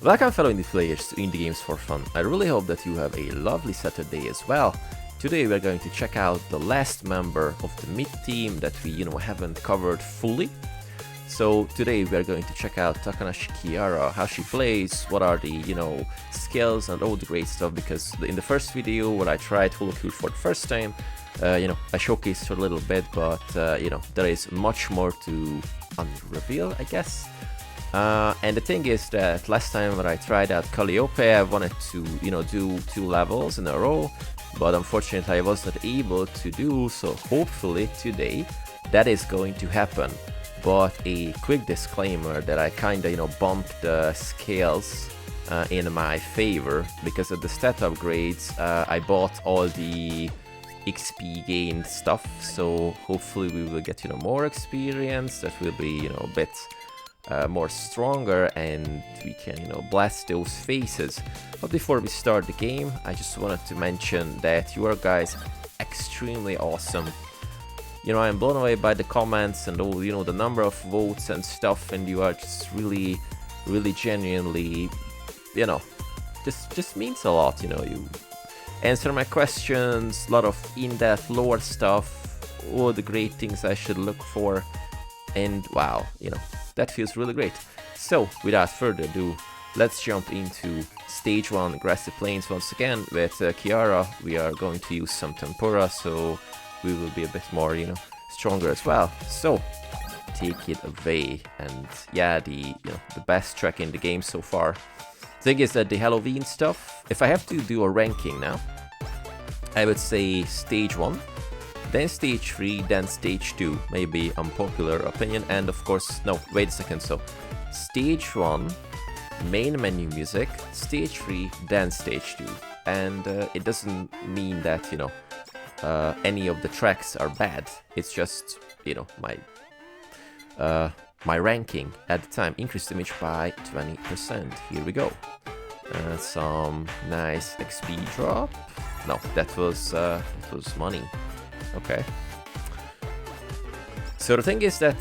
Welcome fellow indie players to Indie Games for Fun. I really hope that you have a lovely Saturday as well. Today we're going to check out the last member of the mid team that we haven't covered fully. So today we're going to check out Takanashi Kiara, how she plays, what are the skills and all the great stuff, because in the first video where I tried HoloCure for the first time, I showcased her a little bit, but there is much more to unreveal, I guess. And the thing is that last time when I tried out Calliope, I wanted to, do 2 levels in a row, but unfortunately I was not able to do so. Hopefully today that is going to happen. But a quick disclaimer that I kinda, bumped the scales in my favor, because of the stat upgrades, I bought all the XP gained stuff, so hopefully we will get, more experience, that will be, a bit more stronger, and we can blast those faces. But before we start the game, I just wanted to mention that you are guys extremely awesome. I'm blown away by the comments and all the number of votes and stuff, and you are just really genuinely just means a lot. You answer my questions, a lot of in-depth lore stuff, all the great things I should look for, and wow, that feels really great. So, without further ado, let's jump into Stage 1 Grassy Plains once again. With Kiara, we are going to use some Tempura, so we will be a bit more, stronger as well. So, take it away. And yeah, the best track in the game so far. Thing is that the Halloween stuff, if I have to do a ranking now, I would say Stage 1. Then Stage 3, then Stage 2, maybe unpopular opinion, and of course, no, wait a second, so Stage 1, main menu music, Stage 3, then Stage 2, and it doesn't mean that, any of the tracks are bad, it's just, my ranking at the time. Increased damage by 20%, here we go. Some nice XP drop, no, that was money. Okay. So the thing is that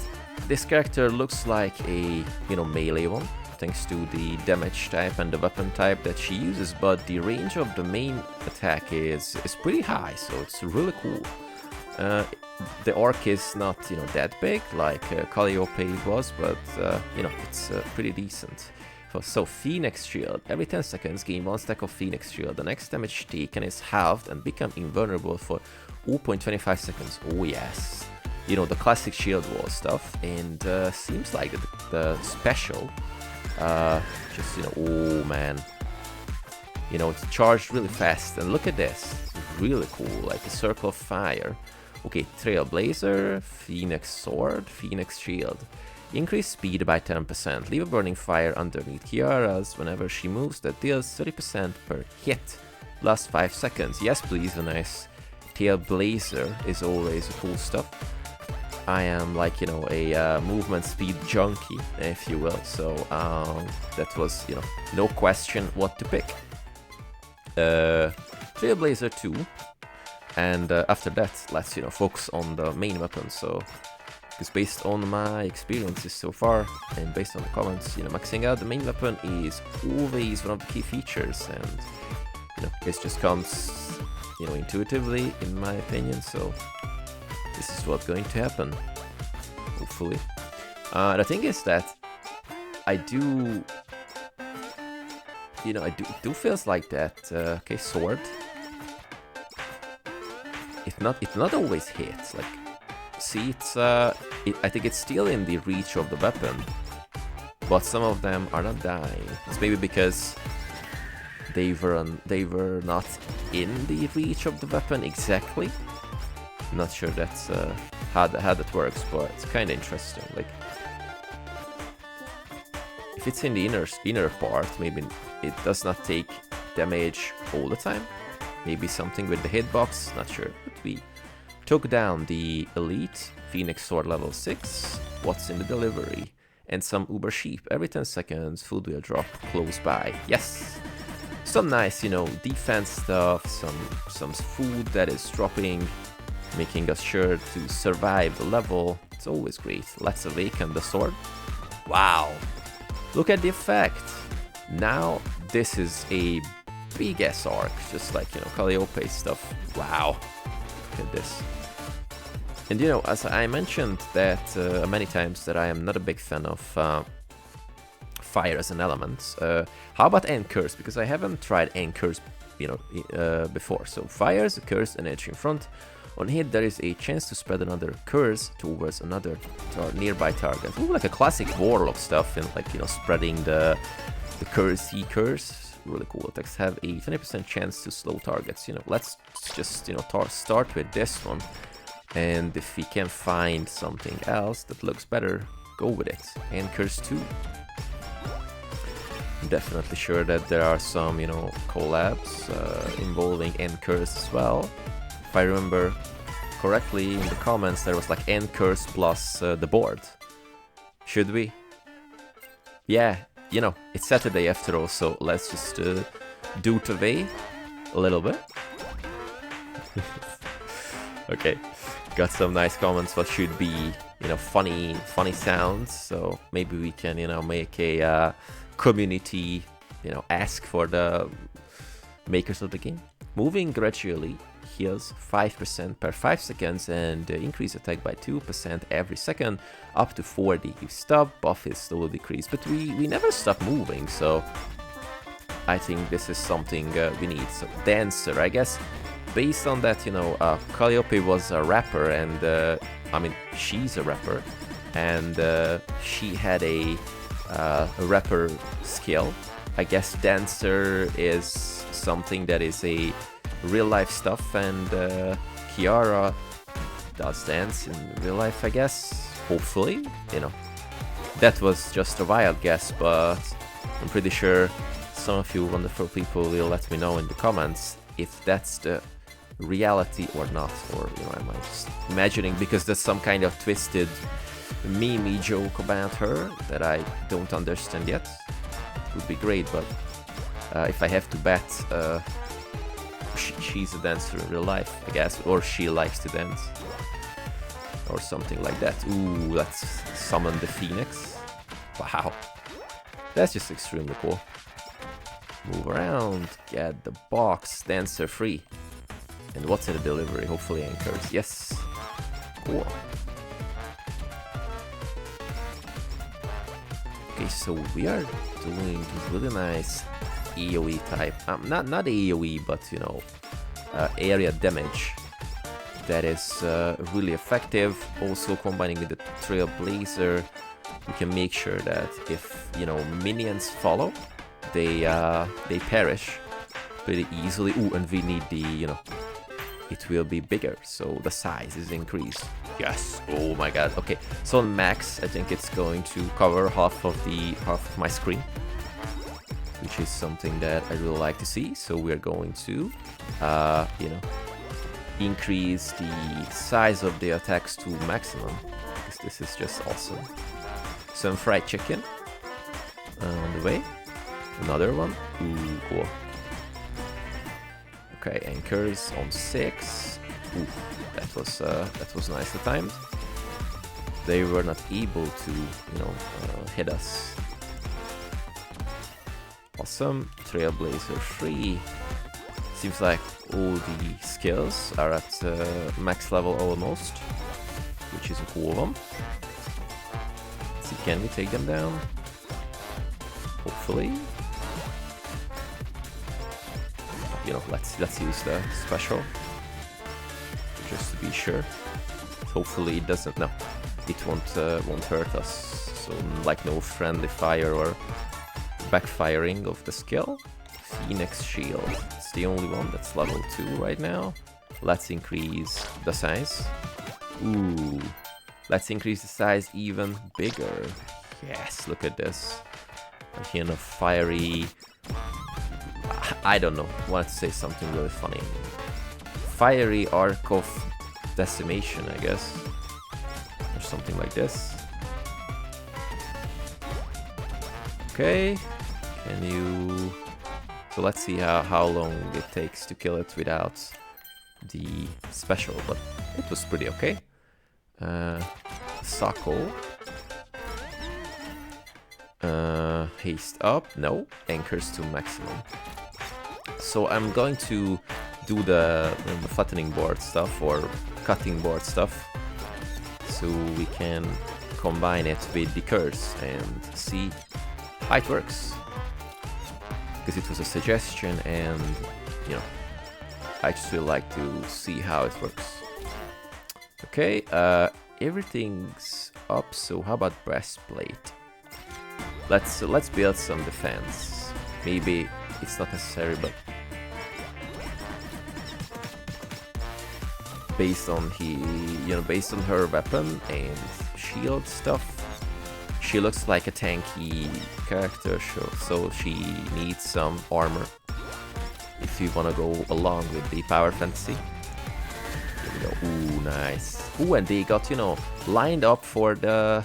this character looks like a, melee one, thanks to the damage type and the weapon type that she uses, but the range of the main attack is pretty high, so it's really cool. The arc is not, that big like Calliope was, but, it's pretty decent. So Phoenix Shield, every 10 seconds gain 1 stack of Phoenix Shield. The next damage taken is halved and become invulnerable for 0.25 seconds. Oh yes, the classic shield wall stuff, and seems like the special, oh man, it's charged really fast, and look at this, it's really cool, like a circle of fire. Okay, Trailblazer, Phoenix Sword, Phoenix Shield. Increase speed by 10%. Leave a burning fire underneath Kiara's whenever she moves that deals 30% per hit. Last 5 seconds. Yes, please, a nice Trailblazer is always cool stuff. I am like, a movement speed junkie, if you will. So that was, no question what to pick. Trailblazer 2. And after that, let's, focus on the main weapon. So, because based on my experiences so far, and based on the comments, maxing out the main weapon is always one of the key features, and, it just comes, intuitively, in my opinion, so this is what's going to happen, hopefully. The thing is that I do, I do feels like that, okay, sword, it not always hits, like, see, it's I think it's still in the reach of the weapon, but some of them are not dying. It's maybe because they were not in the reach of the weapon exactly. Not sure that's how that works, but it's kind of interesting. Like, if it's in the inner part, maybe it does not take damage all the time. Maybe something with the hitbox, not sure. But we took down the elite Phoenix Sword level 6. What's in the delivery? And some Uber sheep. Every 10 seconds, food will drop close by. Yes! Some nice, defense stuff, some food that is dropping, making us sure to survive the level. It's always great. Let's awaken the sword. Wow! Look at the effect! Now this is a big ass arc, just like, you know, Calliope stuff. Wow, look at this. And you know, as I mentioned that many times, that I am not a big fan of fire as an element. How about anchors? Because I haven't tried anchors, you know, before. So fire is a curse energy in front. On hit, there is a chance to spread another curse towards another nearby target. Ooh, like a classic warlock stuff, and like, you know, spreading the curse. Really cool. Attacks have a 20% chance to slow targets. You know, let's just, you know, start with this one, and if we can find something else that looks better, go with it. And curse 2. I'm definitely sure that there are some, you know, collabs involving end curse as well. If I remember correctly, in the comments there was like end curse plus the board. Should we? Yeah, you know, it's Saturday after all, so let's just do it away a little bit. Okay, got some nice comments what should be, you know, funny sounds, so maybe we can, you know, make a community, you know, ask for the makers of the game. Moving gradually heals 5% per 5 seconds and increase attack by 2% every second up to 40. If stop, buff is slowly decreased, but we never stop moving, so I think this is something we need. So dancer, I guess, based on that, you know, Calliope was a rapper, and I mean, she's a rapper, and she had a rapper skill. I guess dancer is something that is a real life stuff, and Kiara does dance in real life, I guess, hopefully, you know. That was just a wild guess, but I'm pretty sure some of you wonderful people will let me know in the comments if that's the reality or not, or, you know, am I just imagining, because there's some kind of twisted meme joke about her that I don't understand yet. It would be great, but if I have to bet, she's a dancer in real life, I guess, or she likes to dance, or something like that. Ooh, let's summon the Phoenix. Wow, that's just extremely cool. Move around, get the box, dancer free. And what's in the delivery? Hopefully anchors. Yes, cool. Okay, so we are doing really nice AoE type, not AoE, but, you know, area damage that is really effective. Also combining with the Trailblazer, we can make sure that if, you know, minions follow, they perish pretty easily. Ooh, and we need the, you know, it will be bigger, so the size is increased. Yes. Oh my god. Okay, so on max, I think it's going to cover half of my screen, which is something that I really like to see. So we're going to, you know, increase the size of the attacks to maximum, because this is just awesome. Some fried chicken on the way. Another one. Ooh, cool. Okay, anchors on 6. Ooh, that was nicely timed. They were not able to, you know, hit us. Awesome. Trailblazer free. Seems like all the skills are at max level almost, which is a cool one. Let's see, can we take them down? Hopefully. You know, let's use the special just to be sure. Hopefully it doesn't. No, it won't hurt us. So like no friendly fire or backfiring of the skill. Phoenix shield. It's the only one that's level 2 right now. Let's increase the size. Ooh, let's increase the size even bigger. Yes, look at this. A hint of fiery. I don't know. I wanted to say something really funny. Fiery arc of decimation, I guess, or something like this. Okay, can you? So let's see how long it takes to kill it without the special, but it was pretty okay. Sako. Haste up, no. Anchors to maximum. So I'm going to do the flattening board stuff or cutting board stuff, so we can combine it with the curse and see how it works. Because it was a suggestion, and you know, I just really like to see how it works. Okay, everything's up. So how about breastplate? Let's build some defense. Maybe it's not necessary, but based on based on her weapon and shield stuff, she looks like a tanky character, so she needs some armor if you want to go along with the power fantasy. Here we go. Ooh, nice. Ooh, and they got, you know, lined up for the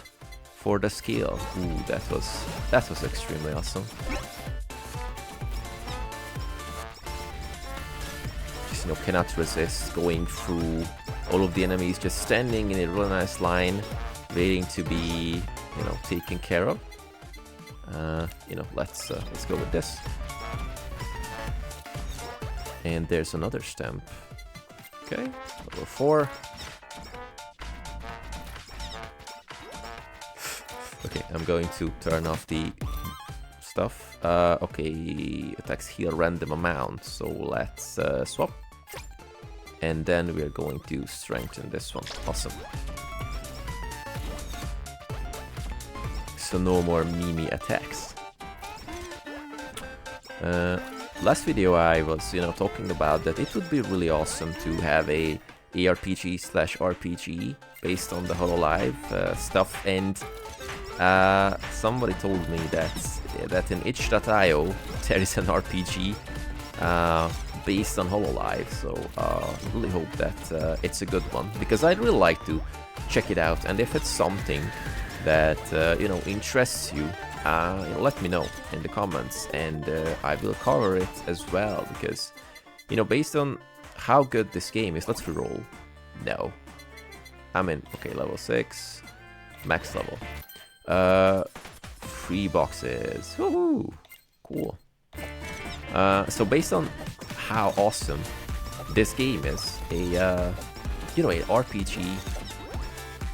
skill. Ooh, that was extremely awesome. Just, you know, cannot resist going through all of the enemies, just standing in a really nice line, waiting to be, you know, taken care of. You know, let's go with this. And there's another stamp. Okay, level 4. Okay, I'm going to turn off the stuff. Okay, attacks heal random amount, so let's swap. And then we're going to strengthen this one. Awesome. So no more Mimi attacks. Last video I was, you know, talking about that it would be really awesome to have a ARPG/RPG based on the Hololive stuff, and somebody told me that in itch.io there is an RPG based on Hololive, so I really hope that it's a good one, because I'd really like to check it out, and if it's something that you know, interests you, you know, let me know in the comments, and I will cover it as well, because, you know, based on how good this game is. Let's reroll. No, I'm in. Okay, level 6, max level. 3 boxes. Woohoo! Cool. So based on how awesome this game is, a you know, an RPG.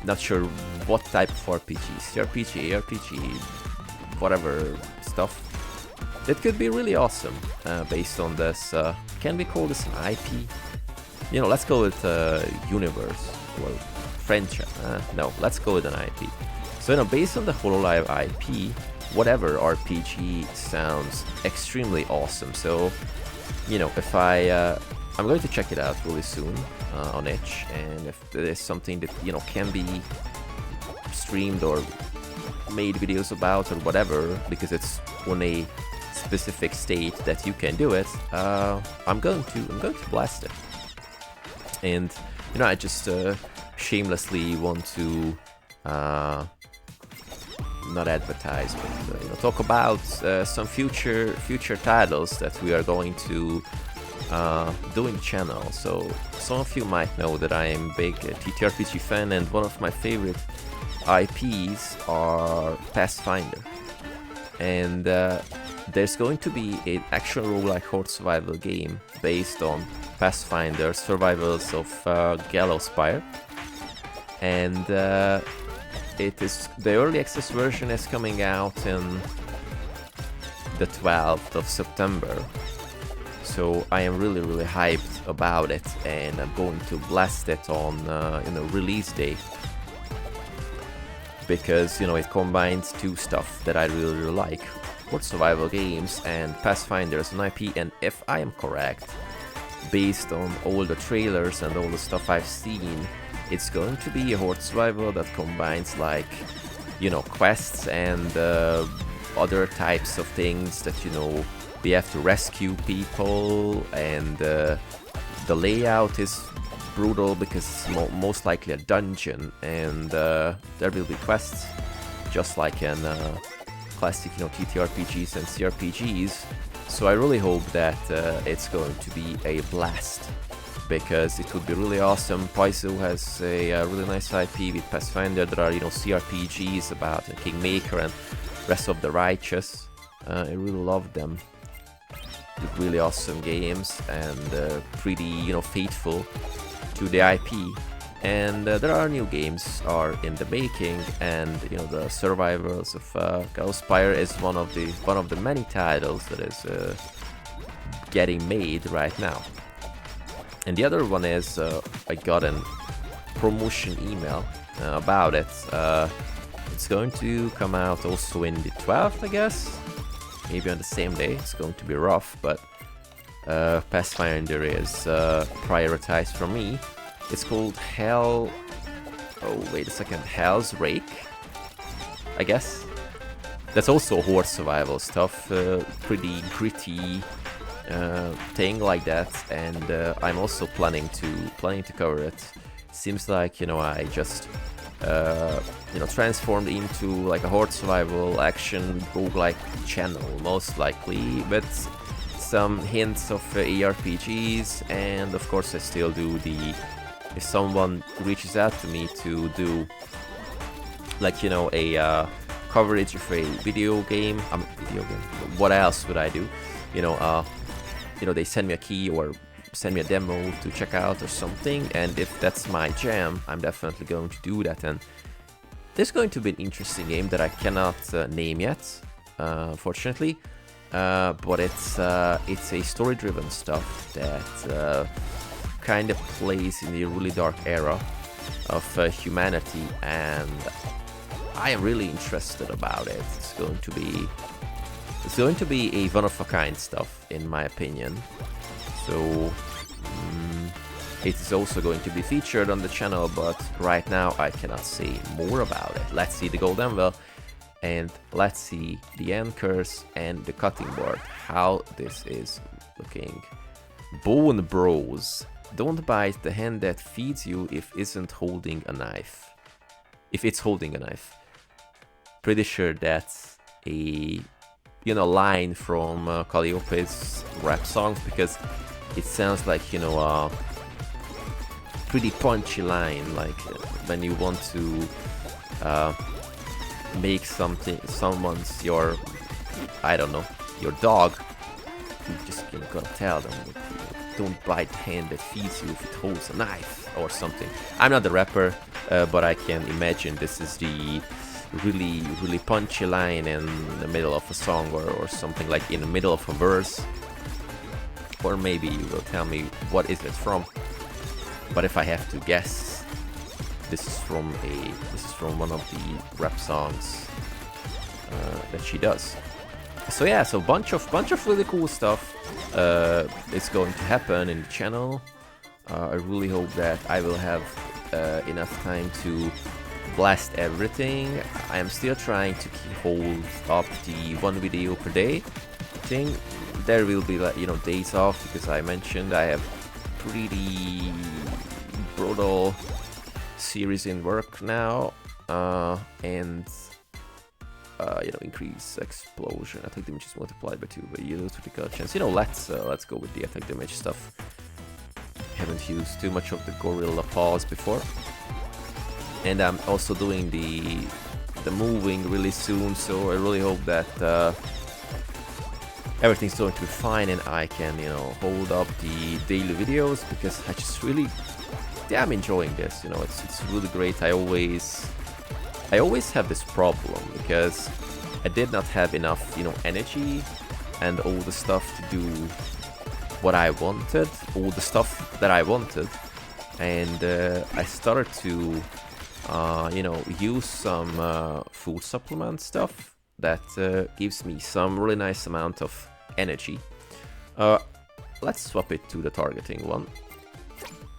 Not sure what type of RPG, CRPG, ARPG, whatever stuff. That could be really awesome based on this. Can we call this an IP? You know, let's go with universe or franchise. No, let's go with an IP. So, you know, based on the Hololive IP, whatever RPG sounds extremely awesome. So, you know, if I'm going to check it out really soon on itch, and if there is something that, you know, can be streamed or made videos about or whatever, because it's on a specific state that you can do it, I'm going to blast it. And, you know, I just shamelessly want to not advertise, but you know, talk about some future titles that we are going to do in the channel. So some of you might know that I am a big TTRPG fan, and one of my favorite IPs are Pathfinder. And there's going to be an action roguelike horde survival game based on Pathfinder Survivals of Gallowspire, and the early access version is coming out in the 12th of September. So I am really hyped about it, and I'm going to blast it on you know, release day, because, you know, it combines two stuff that I really like: horde survival games and Pathfinder as an IP. And if I am correct, based on all the trailers and all the stuff I've seen, it's going to be a horde survival that combines, like, you know, quests and other types of things that, you know, we have to rescue people, and the layout is brutal because it's most likely a dungeon, and there will be quests just like in classic, you know, TTRPGs and CRPGs. So I really hope that it's going to be a blast, because it would be really awesome. Paizo has a really nice IP with Pathfinder. There are, you know, CRPGs about Kingmaker and Rest of the Righteous. I really love them. They're really awesome games and pretty, you know, faithful to the IP. And there are new games are in the making, and you know, the Survivors of Ghostspire is one of the many titles that is getting made right now. And the other one is I got a promotion email about it. It's going to come out also in the 12th, I guess. Maybe on the same day. It's going to be rough, but Pathfinder is prioritized for me. It's called Hell... Oh, wait a second. Hell's Rake, I guess. That's also horde survival stuff. Pretty gritty thing like that. And I'm also planning to cover it. Seems like, you know, I just... you know, transformed into like a horde survival action roguelike channel, most likely, with some hints of ARPGs, and of course I still do the... If someone reaches out to me to do, like, you know, a coverage of a video game, what else would I do? You know, they send me a key or send me a demo to check out or something, and if that's my jam, I'm definitely going to do that. And there's going to be an interesting game that I cannot name yet, unfortunately, but it's a story-driven stuff that kind of plays in a really dark era of humanity, and I am really interested about it. It's going to be a one-of-a-kind stuff, in my opinion. So it is also going to be featured on the channel, but right now I cannot say more about it. Let's see the golden well, and let's see the anchors and the cutting board, how this is looking. Bone Bros. Don't bite the hand that feeds you if isn't holding a knife. If it's holding a knife. Pretty sure that's a, you know, line from Calliope's rap songs, because it sounds like, you know, a pretty punchy line, like when you want to make someone's your, I don't know, your dog, you just, you know, gotta tell them, don't bite the hand that feeds you if it holds a knife or something. I'm not the rapper, but I can imagine this is the really punchy line in the middle of a song, or something, like in the middle of a verse. Or maybe you will tell me what is it from. But if I have to guess, this is from one of the rap songs that she does. So yeah, so bunch of really cool stuff is going to happen in the channel. I really hope that I will have enough time to blast everything. I am still trying to hold up the one video per day thing. There will be, like, you know, days off, because I mentioned I have pretty brutal series in work now, and you know, increase explosion, attack damage is multiplied by 2, but you lose critical chance. You know, let's go with the attack damage stuff. Haven't used too much of the gorilla paws before, and I'm also doing the moving really soon, so I really hope that everything's going to be fine and I can, you know, hold up the daily videos, because I just really, yeah, I'm enjoying this. You know, it's really great. I always have this problem, because I did not have enough, you know, energy and all the stuff to do what I wanted, all the stuff that I wanted, and I started to you know, use some food supplement stuff that gives me some really nice amount of energy. Let's swap it to the targeting one,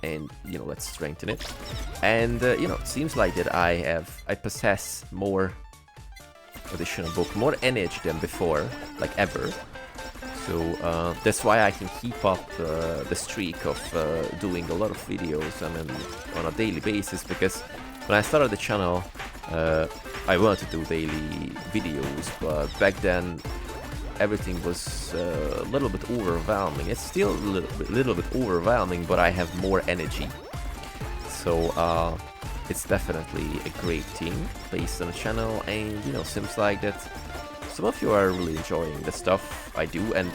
and, you know, let's strengthen it. And you know, it seems like that I possess more additional book, more energy than before, like ever. So that's why I can keep up the streak of doing a lot of videos, I mean, on a daily basis, because when I started the channel, I wanted to do daily videos, but back then everything was a little bit overwhelming. It's still a little bit overwhelming, but I have more energy. So it's definitely a great thing based on the channel, and, you know, seems like that some of you are really enjoying the stuff I do, and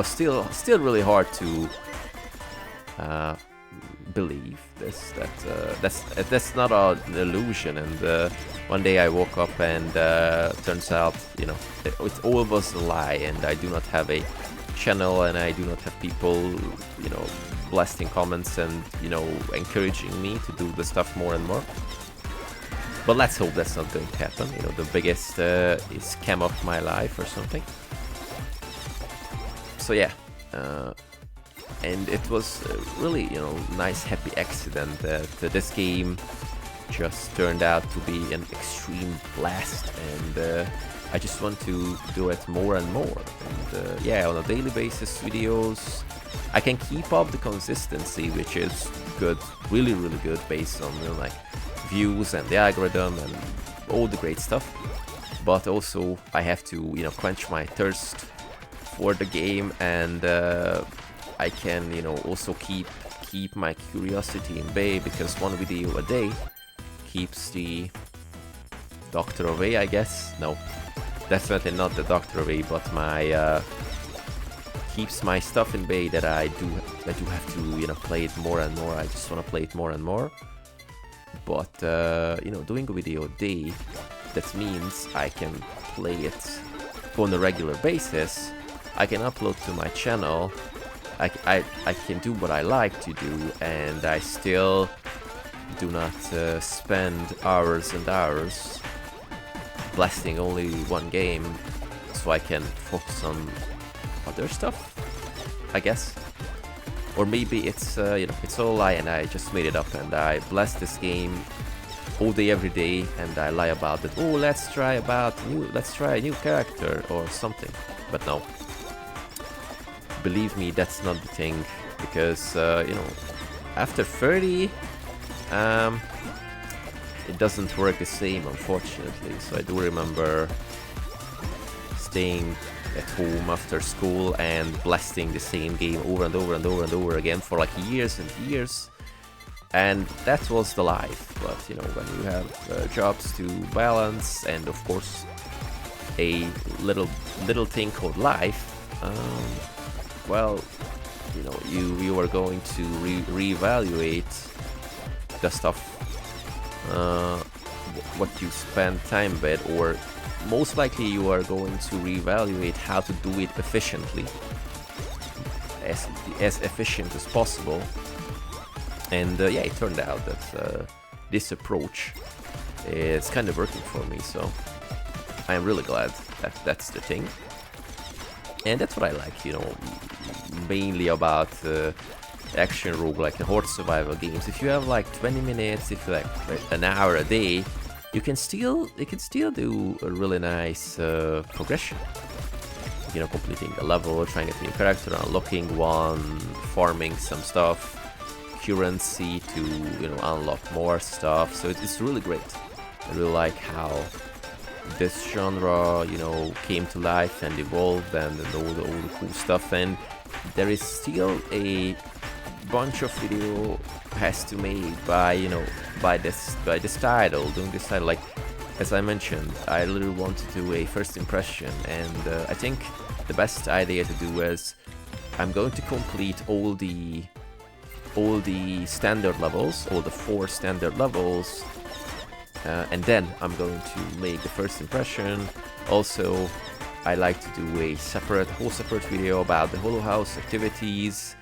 still really hard to believe this, that's not an illusion. And one day I woke up and turns out, it all was a lie, and I do not have a channel, and I do not have people, blasting comments and, encouraging me to do the stuff more and more. But let's hope that's not going to happen. The biggest scam of my life or something. So yeah, and it was a really, nice, happy accident that this game just turned out to be an extreme blast, and I just want to do it more and more. And yeah, on a daily basis videos, I can keep up the consistency, which is good, really, really good, based on like views and the algorithm and all the great stuff. But also I have to, quench my thirst for the game, and I can, also keep my curiosity in bay, because one video a day keeps the doctor away, I guess. No, definitely not the doctor away, but my keeps my stuff in bay that I do have to, play it more and more. I just want to play it more and more. But doing a video a day, that means I can play it on a regular basis. I can upload to my channel. I can do what I like to do, and I still do not spend hours and hours blasting only one game, so I can focus on other stuff, I guess. Or maybe it's it's all a lie and I just made it up, and I blast this game all day every day, and I lie about it. Oh, let's try a new character or something. But no, believe me, that's not the thing, because after 30 it doesn't work the same, unfortunately. So I do remember staying at home after school and blasting the same game over and over and over and over again for like years and years, and that was the life. But when you have jobs to balance, and of course a little thing called life, well, you are going to reevaluate the stuff, what you spend time with, or most likely you are going to reevaluate how to do it efficiently, as efficient as possible. And yeah, it turned out that this approach is kind of working for me, so I'm really glad that that's the thing. And that's what I like, mainly about action roguelike and horde survival games. If you have like 20 minutes, if you like an hour a day, you can still do a really nice progression. Completing the level, trying to get a new character, unlocking one, farming some stuff, currency to unlock more stuff. So it's really great. I really like how this genre came to life and evolved, and all the cool stuff. And there is still a bunch of video has to made by by this title, doing this title. Like, as I mentioned, I literally want to do a first impression, and I think the best idea to do is I'm going to complete all the standard levels, all the 4 standard levels, and then I'm going to make the first impression. Also, I like to do a whole separate video about the Holo House activities,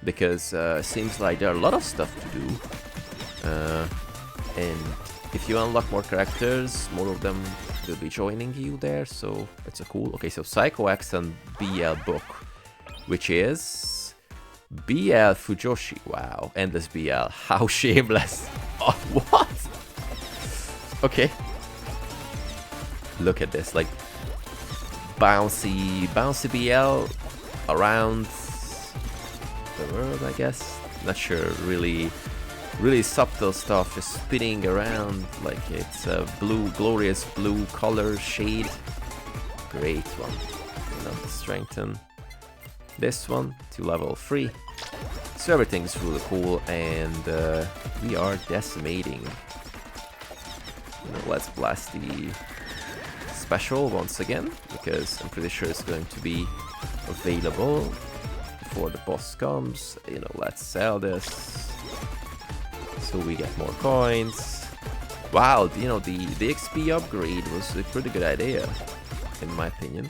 because it seems like there are a lot of stuff to do, and if you unlock more characters, more of them will be joining you there, so it's a cool. Okay, so Psycho X and BL book, which is BL Fujoshi. Wow, endless BL. How shameless. Oh, what? Okay. Look at this, like bouncy BL around the world, I guess. Not sure, really subtle stuff, just spinning around like it's a glorious blue color shade. Great one. Strengthen this one to level 3. So everything's really cool, and we are decimating. Let's blast the special once again, because I'm pretty sure it's going to be available before the boss comes. You know, let's sell this so we get more coins. Wow, you know, the XP upgrade was a pretty good idea, in my opinion.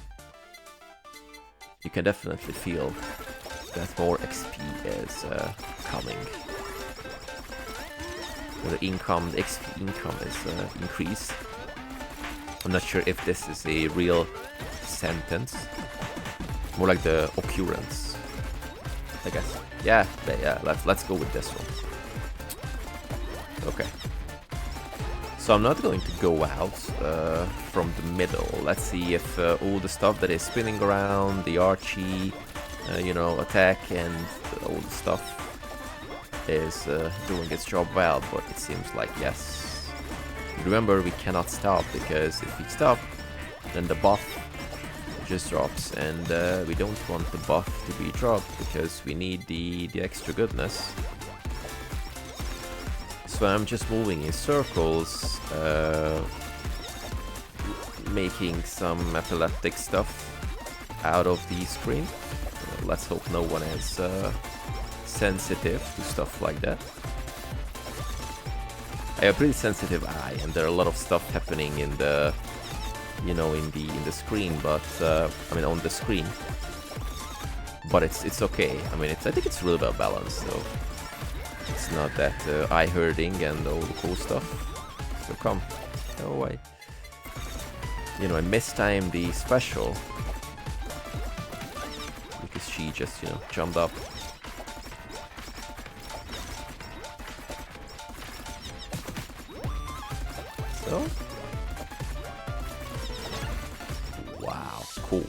You can definitely feel that more XP is coming. The XP income is increased. I'm not sure if this is a real sentence. More like the occurrence, I guess. Yeah, let's go with this one. Okay. So I'm not going to go out from the middle. Let's see if all the stuff that is spinning around, the Archie, you know, attack and all the stuff is doing its job well, but it seems like yes. Remember, we cannot stop, because if we stop, then the buff just drops, and we don't want the buff to be dropped, because we need the extra goodness. So I'm just moving in circles, making some epileptic stuff out of the screen. Let's hope no one is sensitive to stuff like that. I have a pretty sensitive eye, and there are a lot of stuff happening in the, you know, in the screen, but I mean on the screen. But it's okay. I mean, I think it's really well balanced, so it's not that eye hurting and all the cool stuff. So come, go away. You know, I mistimed the special because she just, you know, jumped up. So, wow, cool.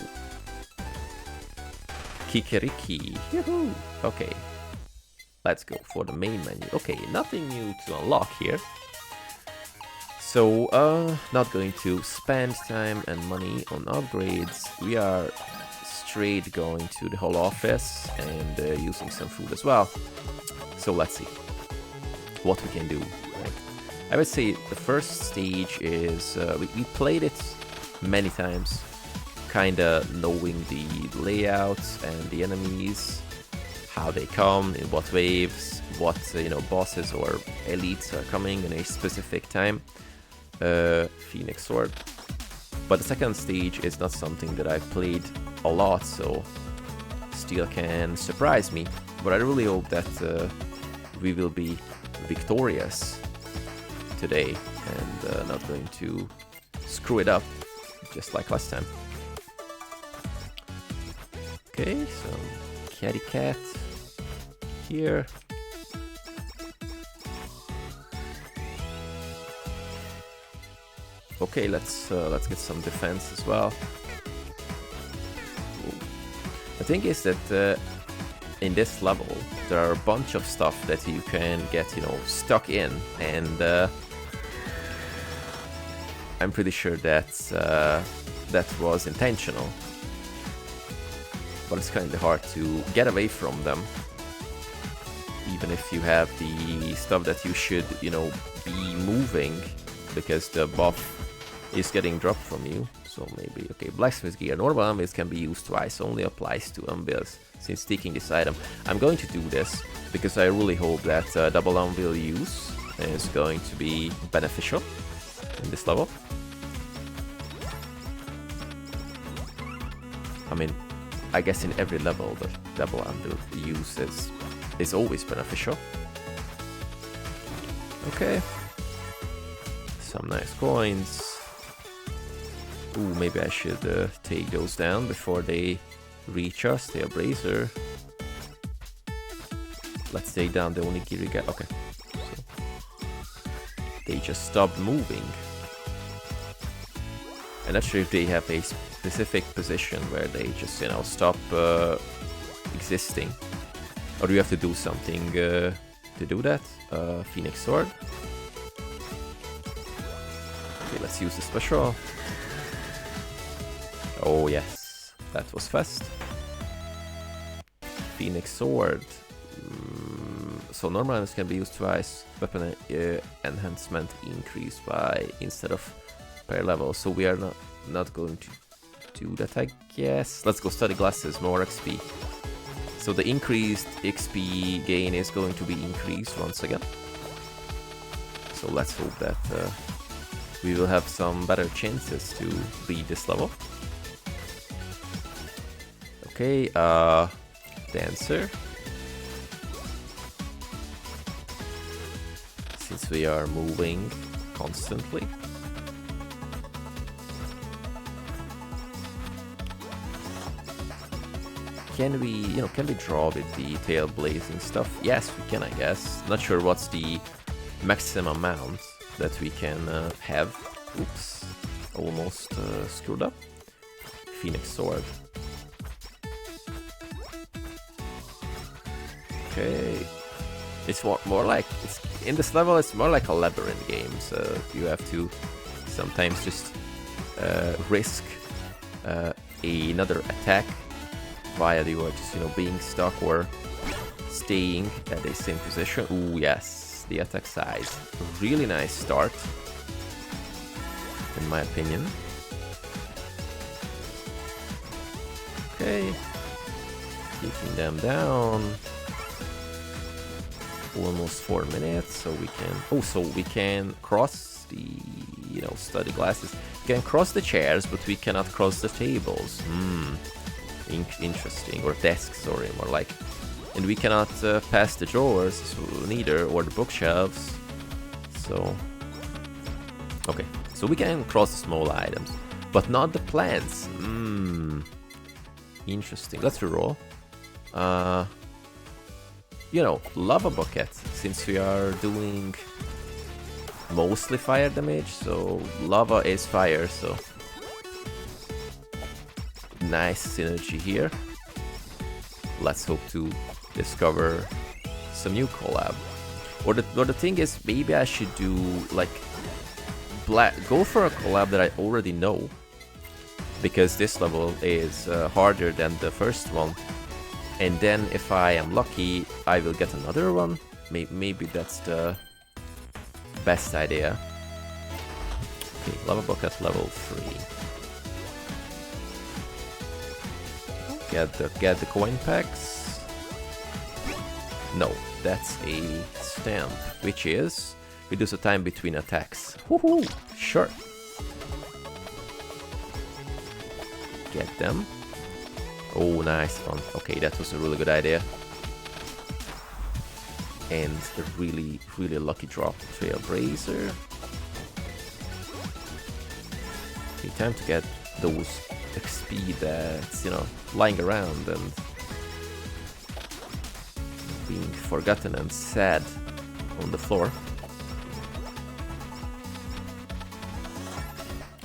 Kikeriki, yahoo! Okay, let's go for the main menu. Okay, nothing new to unlock here. So, not going to spend time and money on upgrades. We are straight going to the Holo office and using some food as well. So let's see what we can do. Right? I would say the first stage is, we played it many times, kinda knowing the layouts and the enemies, how they come, in what waves, what you know, bosses or elites are coming in a specific time. Phoenix Sword. But the second stage is not something that I've played a lot, so still can surprise me. But I really hope that we will be victorious today and not going to screw it up just like last time. Okay, so catty cat here. Okay, let's get some defense as well. The thing is that in this level there are a bunch of stuff that you can get, you know, stuck in, and I'm pretty sure that that was intentional. But it's kind of hard to get away from them, even if you have the stuff that you should, you know, be moving, because the buff is getting dropped from you. So maybe, okay, blacksmith gear. Normal anvils can be used twice, only applies to anvils since taking this item. I'm going to do this because I really hope that double anvil use is going to be beneficial in this level. I mean, I guess in every level the double anvil use is always beneficial. Okay. Some nice coins. Ooh, maybe I should take those down before they reach us. They are brazier. Let's take down the onigiri guy. Okay. So they just stopped moving. I'm not sure if they have a specific position where they just, you know, stop existing. Or do you have to do something to do that? Phoenix Sword. Okay, let's use the special. Oh yes, that was fast. Phoenix Sword. So normal items can be used twice. Weapon enhancement increased by instead of per level. So we are not. not going to do that, I guess. Let's go study glasses, more XP. So the increased XP gain is going to be increased once again. So let's hope that we will have some better chances to beat this level. Okay, dancer. Since we are moving constantly. Can we draw with the tail blazing stuff? Yes, we can, I guess. Not sure what's the maximum amount that we can have. Oops, almost screwed up. Phoenix sword. Okay, it's more like in this level. It's more like a labyrinth game, so you have to sometimes just risk another attack while you are just being stuck or staying at the same position. Ooh, yes, the attack size. Really nice start, in my opinion. Okay, keeping them down. Almost 4 minutes, so we can. Oh, so we can cross the study glasses. We can cross the chairs, but we cannot cross the tables. Interesting. Or desks, sorry, more like. And we cannot pass the drawers neither, or the bookshelves. So okay, so we can cross the small items, but not the plants. Interesting. Let's reroll. Lava bucket, since we are doing mostly fire damage, so lava is fire, so nice synergy here. Let's hope to discover some new collab. Or the thing is, maybe I should do like go for a collab that I already know, because this level is harder than the first one. And then if I am lucky, I will get another one. Maybe that's the best idea. Okay, lava bucket level 3. Get the coin packs. No, that's a stamp, which is reduce the time between attacks. Woohoo! Sure. Get them. Oh, nice one. Okay, that was a really good idea. And a really lucky drop. Trailblazer. Okay, time to get those XP that's, lying around and being forgotten and sad on the floor.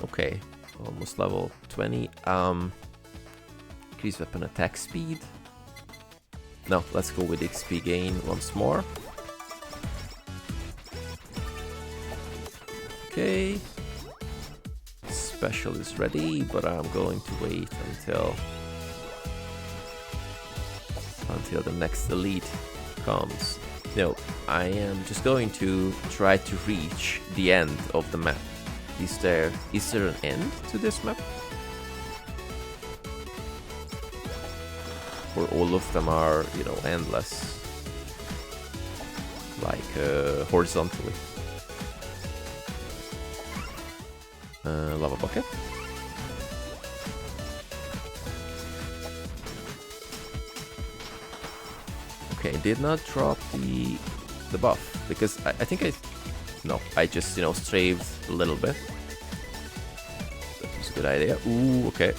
Okay, almost level 20. Increase weapon attack speed. No, let's go with XP gain once more. Okay. Special is ready, but I'm going to wait until the next elite comes. No, I am just going to try to reach the end of the map. Is there an end to this map? Or all of them are, endless, like horizontally. Lava bucket. Okay, did not drop the buff because I think I just straved a little bit. That was a good idea. Ooh, okay.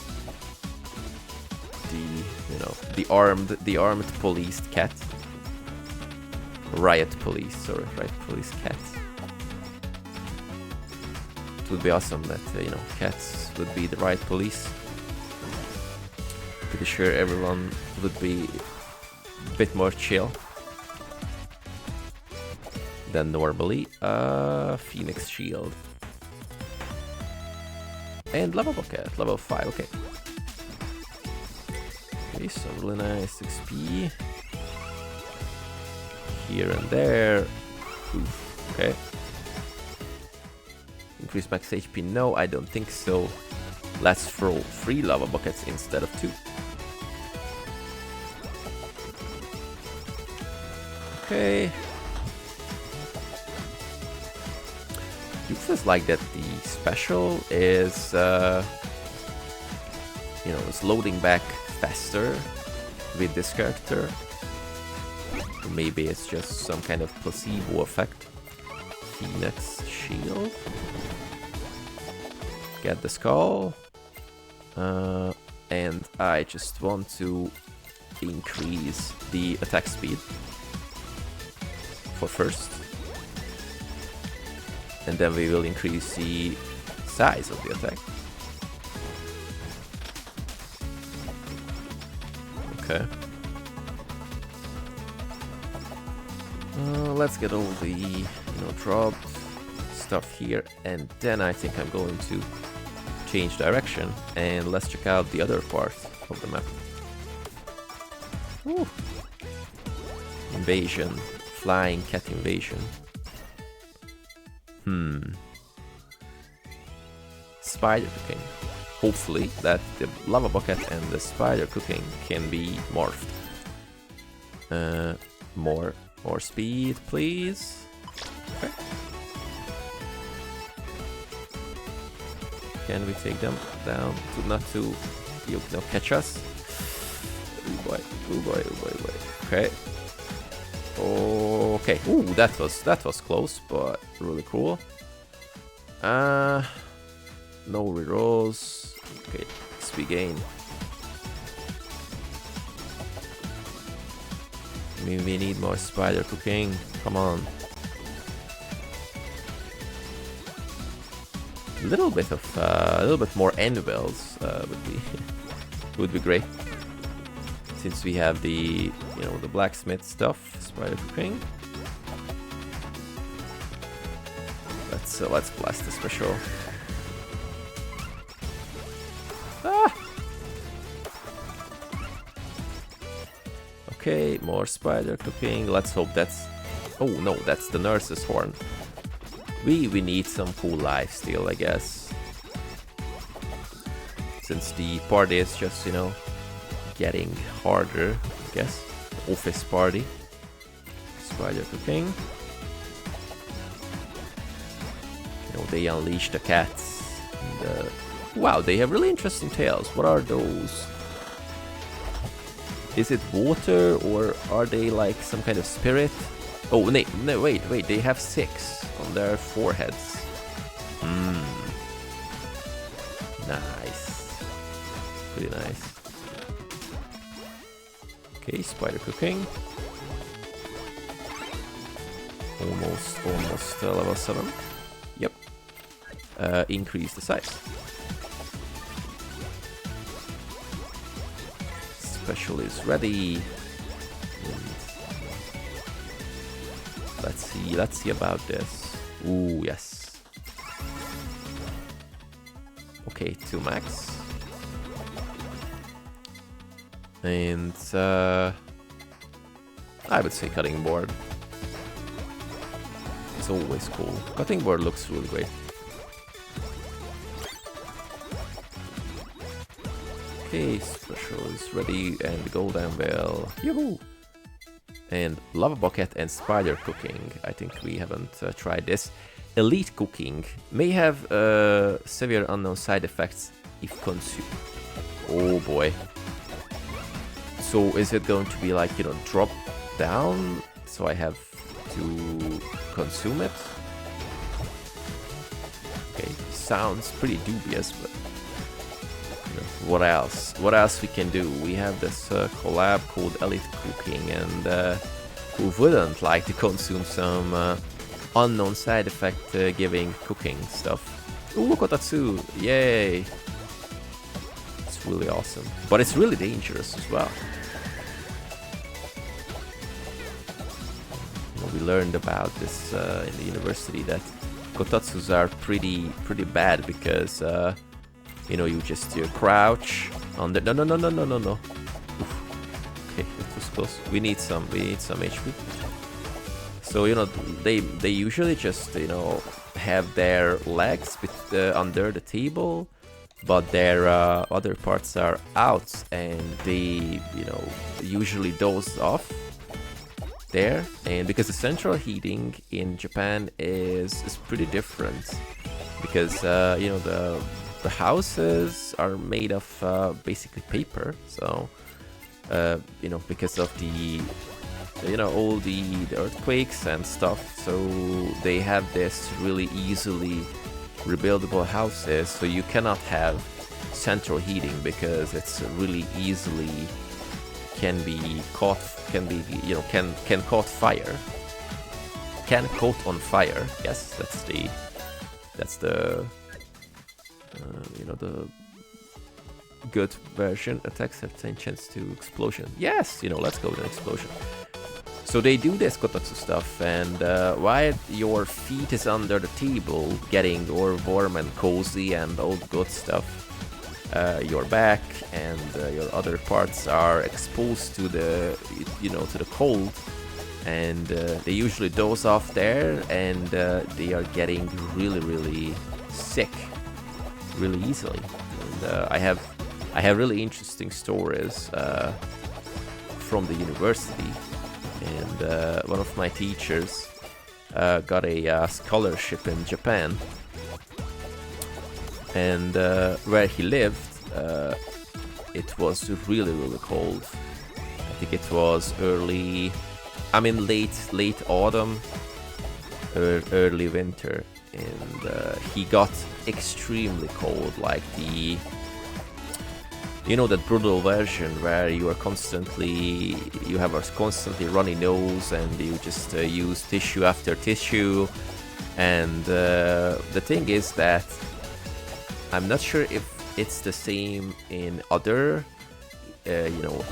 The armed police cat. Riot police cat. It would be awesome that cats would be the riot police. Pretty sure everyone would be a bit more chill than normally. Phoenix shield and lava bucket, level 5. Okay. Okay, so really nice XP here and there. Oof, okay. Increase max HP? No, I don't think so. Let's throw 3 lava buckets instead of 2. Okay. It feels like that the special is, you know, is loading back faster with this character. Maybe it's just some kind of placebo effect. Phoenix shield. Get the skull. And I just want to increase the attack speed for first. And then we will increase the size of the attack. Okay. Let's get all the, you know, dropped stuff here, and then I think I'm going to change direction, and let's check out the other part of the map. Woo. Invasion, flying cat invasion. Spider cooking. Hopefully that the lava bucket and the spider cooking can be morphed. More speed, please. Okay. Can we take them down to not to, you know, catch us? Oh boy, oh boy, oh boy, oh boy. Okay. Okay. Ooh, that was close, but really cool. No rerolls. Okay, XP gain. We need more spider cooking. Come on. A little bit more anvils would be great. Since we have the, you know, the blacksmith stuff, spider cooking. Let's blast the special. Ah! Okay, more spider cooking. Let's hope that's... Oh no, that's the nurse's horn. We need some cool life steal, I guess. Since the party is just, you know, getting harder, I guess. Office party. Spider cooking. You know, they unleash the cats. And, wow, they have really interesting tails. What are those? Is it water, or are they like some kind of spirit? Oh, no, wait, they have 6 on their foreheads. Nice. Pretty nice. Okay, spider cooking. Almost level 7. Yep. Increase the size. Special is ready. And let's see about this. Ooh, yes. Okay, 2 max. And I would say cutting board. It's always cool. Cutting board looks really great. Okay, special is ready, and golden bell. Yoo-hoo! And lava bucket and spider cooking. I think we haven't tried this. Elite cooking may have severe unknown side effects if consumed. Oh boy. So is it going to be like, you know, drop down so I have to consume it? Okay, sounds pretty dubious, but what else? What else we can do? We have this collab called Elite Cooking, and who wouldn't like to consume some unknown side effect giving cooking stuff? Ooh, Kotatsu! Yay! It's really awesome, but it's really dangerous as well. You know, we learned about this in the university that Kotatsus are pretty bad because. You know, you crouch on the... No. Oof. Okay, that was close. We need some HP. So, you know, they usually just, you know, have their legs under the table but their other parts are out, and they, you know, usually doze off there. And because the central heating in Japan is pretty different, because you know, the houses are made of basically paper, so you know, because of the, you know, all the earthquakes and stuff, so they have this really easily rebuildable houses, so you cannot have central heating because it's really easily can be caught, can be, you know, can caught fire, can caught on fire. Yes, that's the you know, the good version. Attacks have 10 chance to explosion. Yes, you know, let's go with an explosion. So they do this kotatsu stuff, and while your feet is under the table, getting all warm and cozy and all the good stuff, your back and your other parts are exposed to the, you know, to the cold, and they usually doze off there, and they are getting really sick really easily. And I have really interesting stories from the university. And one of my teachers got a scholarship in Japan, and where he lived, it was really cold. I think it was late autumn, early winter, and he got extremely cold, like the, you know, that brutal version where you have a constantly runny nose, and you just use tissue after tissue. And the thing is that I'm not sure if it's the same in other, you know,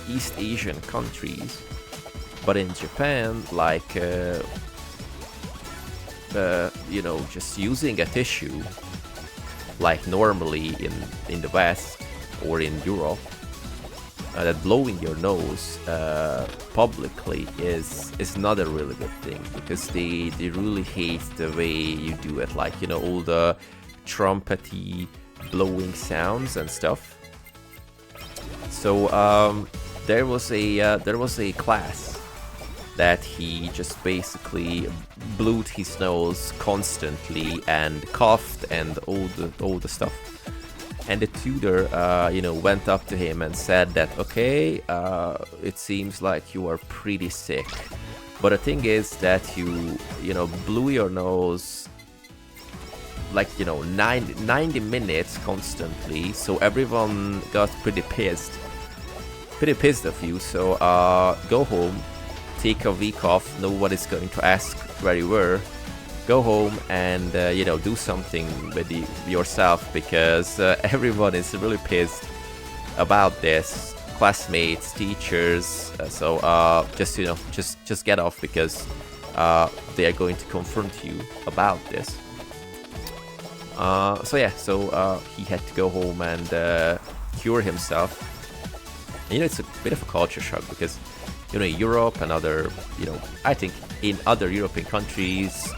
East Asian countries, but in Japan, like, you know, just using a tissue, like normally in the West or in Europe, that blowing your nose publicly is not a really good thing, because they really hate the way you do it, like, you know, all the trumpety blowing sounds and stuff. So there was a class that he just basically blew his nose constantly and coughed and all the stuff. And the tutor, you know, went up to him and said that, okay, it seems like you are pretty sick, but the thing is that you know, blew your nose like, you know, 90 minutes constantly, so everyone got pretty pissed of you. So go home, take a week off, nobody's going to ask where you were, go home and you know, do something with yourself, because everyone is really pissed about this, classmates, teachers, so just, you know, just get off, because they are going to confront you about this. So yeah, so he had to go home and cure himself. And, you know, it's a bit of a culture shock, because, you know, Europe and other, you know, I think in other European countries,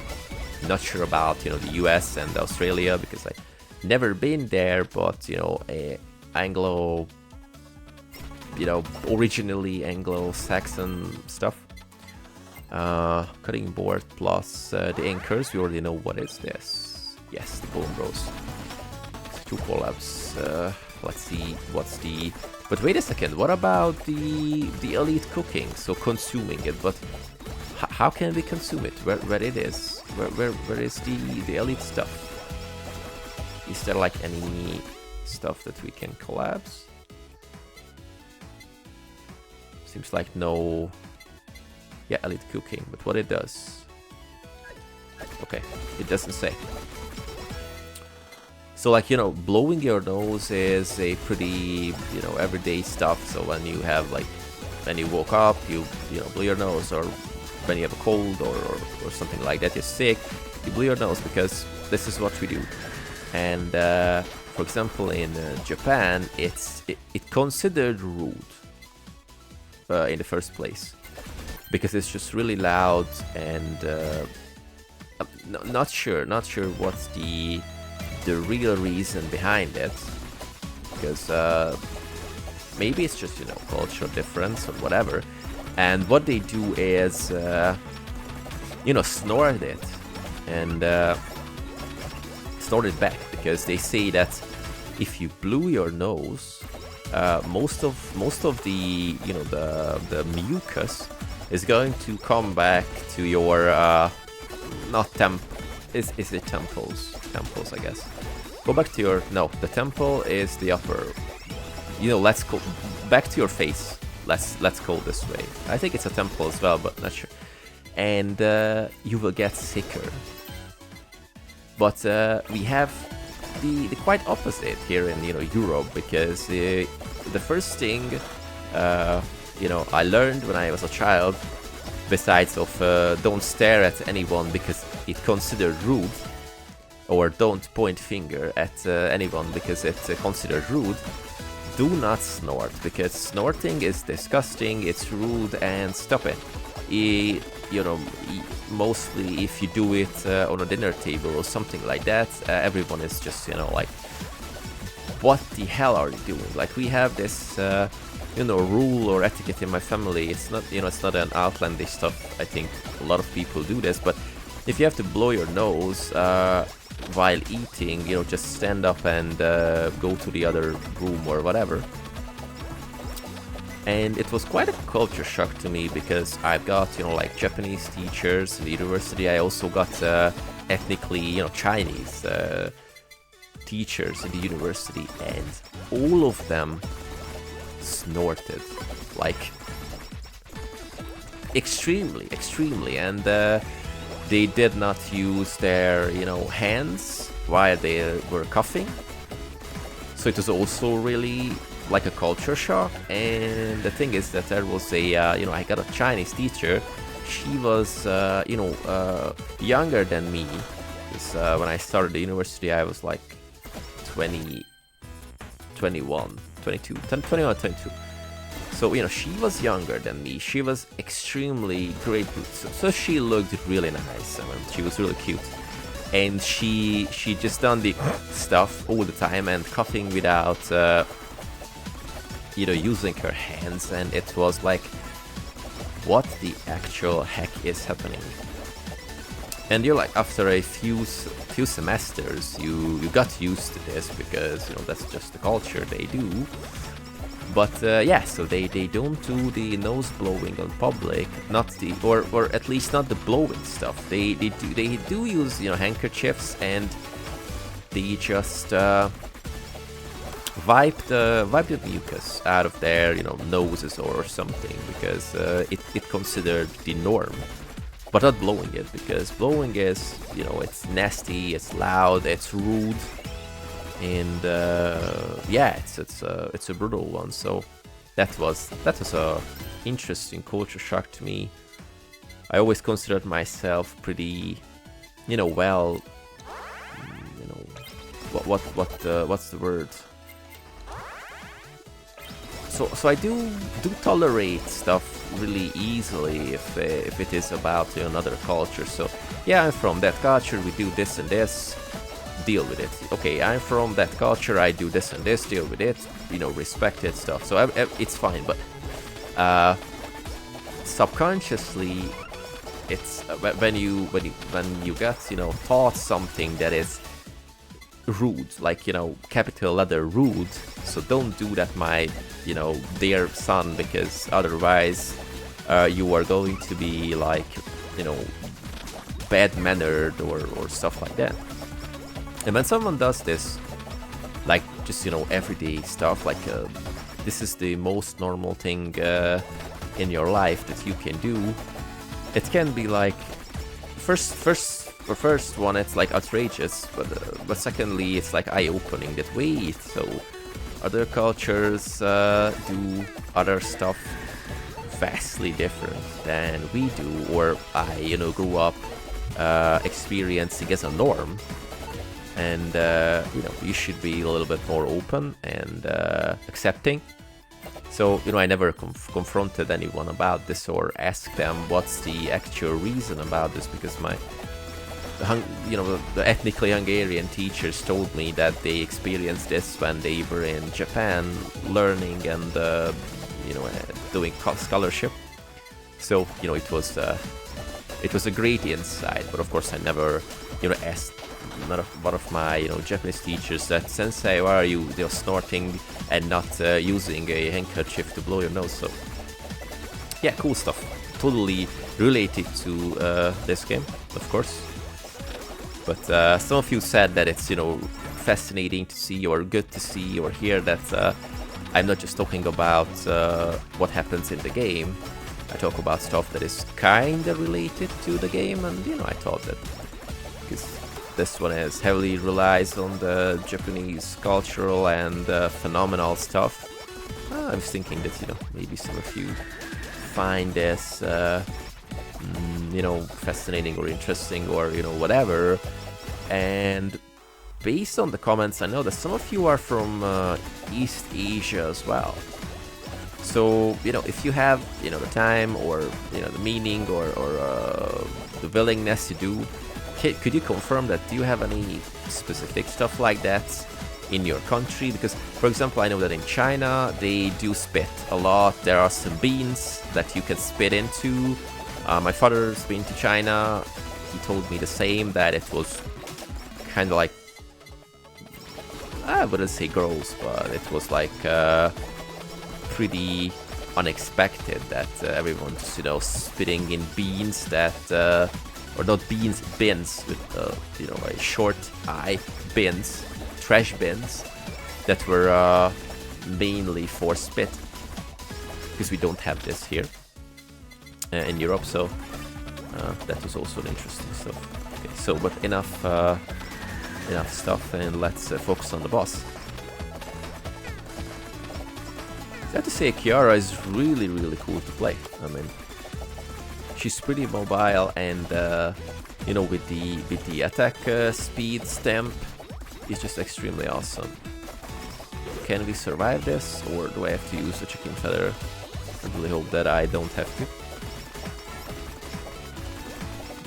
not sure about, you know, the US and Australia, because I've never been there, but, you know, Anglo, you know, originally Anglo-Saxon stuff. Cutting board plus the anchors, we already know what is this. Yes, the Bone Bros. 2 collabs. Let's see what's the... But wait a second, what about the elite cooking? So consuming it, but how can we consume it? Where it is? Where is the elite stuff? Is there like any stuff that we can collapse? Seems like no. Yeah, elite cooking, but what it does? Okay, it doesn't say. So, like, you know, blowing your nose is a pretty, you know, everyday stuff. So when you have, like, when you woke up, you know, blow your nose, or when you have a cold or something like that, you're sick, you blow your nose, because this is what we do. And for example, in Japan, it's considered rude in the first place, because it's just really loud, and not sure what's the the real reason behind it, because maybe it's just, you know, cultural difference or whatever. And what they do is, you know, snort it and snort it back, because they say that if you blew your nose, most of the, you know, the mucus is going to come back to your not is it temples, I guess. Go back to your, no, the temple is the upper, you know, let's go back to your face, let's call this way. I think it's a temple as well, but not sure. And you will get sicker. But we have the quite opposite here in, you know, Europe, because the first thing you know, I learned when I was a child, besides of don't stare at anyone because it's considered rude, or don't point finger at anyone because it's considered rude, do not snort, because snorting is disgusting, it's rude, and stop it. You know, mostly if you do it on a dinner table or something like that, everyone is just, you know, like, what the hell are you doing? Like, we have this you know, rule or etiquette in my family. It's not, you know, it's not an outlandish stuff. I think a lot of people do this, but if you have to blow your nose while eating, you know, just stand up and go to the other room or whatever. And it was quite a culture shock to me, because I've got, you know, like Japanese teachers in the university. I also got ethnically, you know, Chinese teachers in the university, and all of them snorted, like extremely, and they did not use their, you know, hands while they were coughing. So it was also really like a culture shock. And the thing is that there was a you know, I got a Chinese teacher. She was you know, younger than me, because when I started the university I was like 21, 22. So, you know, she was younger than me. She was extremely great. So she looked really nice. I mean, she was really cute. And she just done the stuff all the time and coughing without, you know, using her hands. And it was like, what the actual heck is happening? And you're like, after a few semesters, you got used to this, because, you know, that's just the culture they do. But yeah, so they don't do the nose blowing on public, not the, or at least not the blowing stuff. They do use, you know, handkerchiefs, and they just wipe the mucus out of their, you know, noses or something, because it considered the norm. But not blowing it, because blowing is, you know, it's nasty, it's loud, it's rude, and yeah, it's a brutal one. So that was a interesting culture shock to me. I always considered myself pretty, you know, well, you know, what's the word? So I do tolerate stuff really easily if it is about, you know, another culture. So yeah, I'm from that culture, we do this and this, deal with it. Okay, I'm from that culture, I do this and this, deal with it, you know, respect it, stuff. So it's fine, but subconsciously, it's when you get, you know, taught something that is rude, like, you know, capital letter rude. So don't do that, my, you know, dear son, because otherwise you are going to be like, you know, bad-mannered or stuff like that. And when someone does this, like, just, you know, everyday stuff, like this is the most normal thing in your life that you can do, it can be like, first one, it's like outrageous, but secondly, it's like eye-opening that, wait, so other cultures do other stuff vastly different than we do, or I, you know, grew up experiencing as a norm. And you know, you should be a little bit more open and accepting. So, you know, I never confronted anyone about this or asked them what's the actual reason about this, because the ethnically Hungarian teachers told me that they experienced this when they were in Japan learning and doing scholarship. So it was a great insight. But of course I never asked one of my Japanese teachers that, "Sensei, why are you snorting and not using a handkerchief to blow your nose?" So yeah, cool stuff. Totally related to this game, of course. But some of you said that it's fascinating to see or good to see or hear that I'm not just talking about what happens in the game. I talk about stuff that is kinda related to the game, and I thought that because this one is heavily relies on the Japanese cultural and phenomenal stuff. I was thinking that maybe some of you find this fascinating or interesting or whatever. And based on the comments, I know that some of you are from East Asia as well. So if you have the time or the meaning or the willingness to do, could you confirm that? Do you have any specific stuff like that in your country? Because, for example, I know that in China they do spit a lot. There are some beans that you can spit into. My father's been to China. He told me the same, that it was kind of like, I wouldn't say gross, but it was like pretty unexpected that everyone's spitting in beans that or not beans, bins with a short I, bins, trash bins that were mainly for spit, because we don't have this here in Europe. So that was also an interesting stuff. Okay, so but enough stuff, and let's focus on the boss. I have to say, Kiara is really, really cool to play. I mean, she's pretty mobile, and with the attack speed stamp, is just extremely awesome. Can we survive this, or do I have to use the chicken feather? I really hope that I don't have to.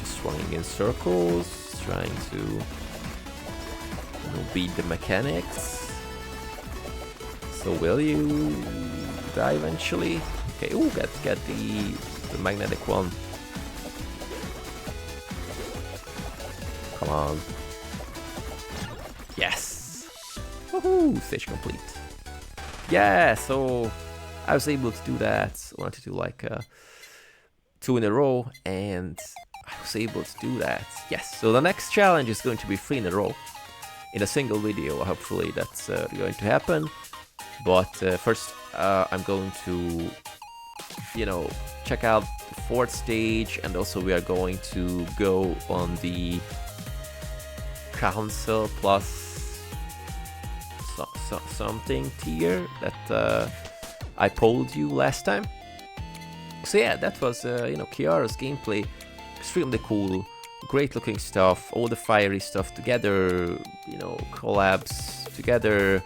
Just running in circles, trying to beat the mechanics. So will you die eventually? Okay, ooh, get the magnetic one. Come on. Yes! Woohoo! Stage complete. Yeah, so I was able to do that. I wanted to do like 2 in a row, and I was able to do that. Yes, so the next challenge is going to be 3 in a row in a single video. Hopefully that's going to happen. But first I'm going to check out the 4th stage, and also we are going to go on the council plus something tier that I polled you last time. So yeah, that was Kiara's gameplay. Extremely cool, great looking stuff, all the fiery stuff together, collabs together,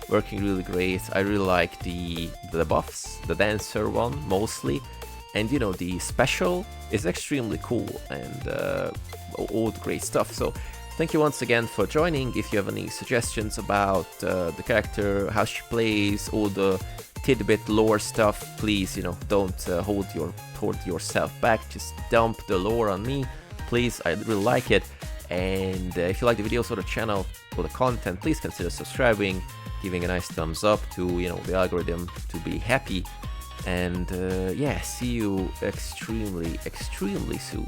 working really great. I really like the buffs, the dancer one mostly, and the special is extremely cool, and all the great stuff. So thank you once again for joining. If you have any suggestions about the character, how she plays, all the tidbit lore stuff, please don't hold yourself back. Just dump the lore on me, please. I really like it. And if you like the videos or the channel or the content, please consider subscribing, giving a nice thumbs up to the algorithm to be happy. And yeah, see you extremely soon.